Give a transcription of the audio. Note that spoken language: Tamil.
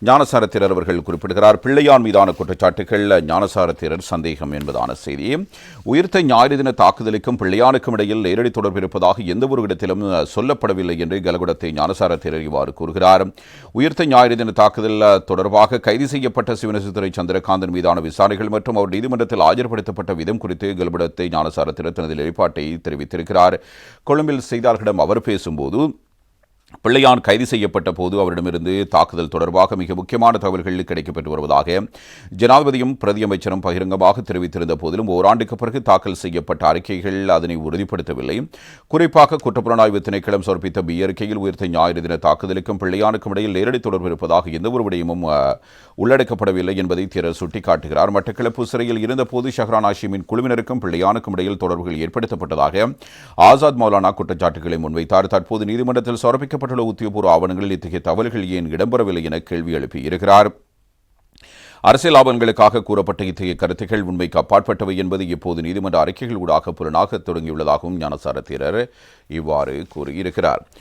ஞானசார தேரர் அவர்கள் குறிப்பிடுகிறார். பிள்ளையான் மீதான குற்றச்சாட்டுகள் ஞானசார தேரர் சந்தேகம் என்பதான செய்தி. உயிர்த்த ஞாயிறு தின தாக்குதலுக்கும் பிள்ளையானுக்கும் இடையில் நேரடி தொடர்பு இருப்பதாக எந்த ஒரு இடத்திலும் சொல்லப்படவில்லை என்று கலகுடத்தை ஞானசார தேரர் இவ்வாறு கூறுகிறார். உயிர்த்த ஞாயிறு தின தாக்குதல் தொடர்பாக கைது செய்யப்பட்ட சிவனேசதுரை சந்திரகாந்தன் மீதான விசாரணைகள் மற்றும் அவர் நீதிமன்றத்தில் ஆஜர்படுத்தப்பட்ட விதம் குறித்து கலகுடத்தை ஞானசார தேரர் தனது நிலைப்பாட்டை தெரிவித்திருக்கிறார். கொழும்பில் செய்தியாளர்களிடம் அவர் பேசும்போது, பிள்ளையான் கைது செய்யப்பட்ட போது அவரிடமிருந்து தாக்குதல் தொடர்பாக மிக முக்கியமான தகவல்கள் கிடைக்கப்பட்டு வருவதாக ஜனாதிபதியும் பிரதியமைச்சரும் பகிரங்கமாக தெரிவித்திருந்த போதிலும் ஓராண்டுக்கு பிறகு தாக்கல் செய்யப்பட்ட அறிக்கைகள் அதனை உறுதிப்படுத்தவில்லை. குறிப்பாக குற்றப்புலனாய்வு திணைக்களம் சமர்ப்பித்த பி அறிக்கையில் உயிர்த்த ஞாயிறு தின தாக்குதலுக்கும் பிள்ளையானுக்கும் இடையில் நேரடி தொடர்பு இருப்பதாக எந்தவொரு விடயமும் உள்ளடக்கப்படவில்லை என்பதை தேரர் சுட்டிக்காட்டுகிறார். மட்டக்களப்பு சிறையில் இருந்தபோது ஷஹ்ரான் ஹாஷிமின் குழுவினருக்கும் பிள்ளையானுக்கும் இடையில் தொடர்புகள் ஏற்படுத்தப்பட்டதாக ஆசாத் மௌலானா குற்றச்சாட்டுகளை முன்வைத்தார். தற்போது நீதிமன்றத்தில் சமர்ப்பிக்கப்பட்டுள்ள உத்தியோகபூர்வ ஆவணங்களில் இத்தகைய தகவல்கள் ஏன் இடம்பெறவில்லை என கேள்வி எழுப்பியிருக்கிறார். அரசியல் ஆவணங்களுக்காக கூறப்பட்ட இத்தகைய கருத்துக்கள் உண்மைக்கு அப்பாற்பட்டவை என்பது இப்போது நீதிமன்ற அறிக்கைகள் ஊடாக புலனாக தொடங்கியுள்ளதாகவும் ஞானசார தேரர் இவ்வாறு கூறியிருக்கிறார்.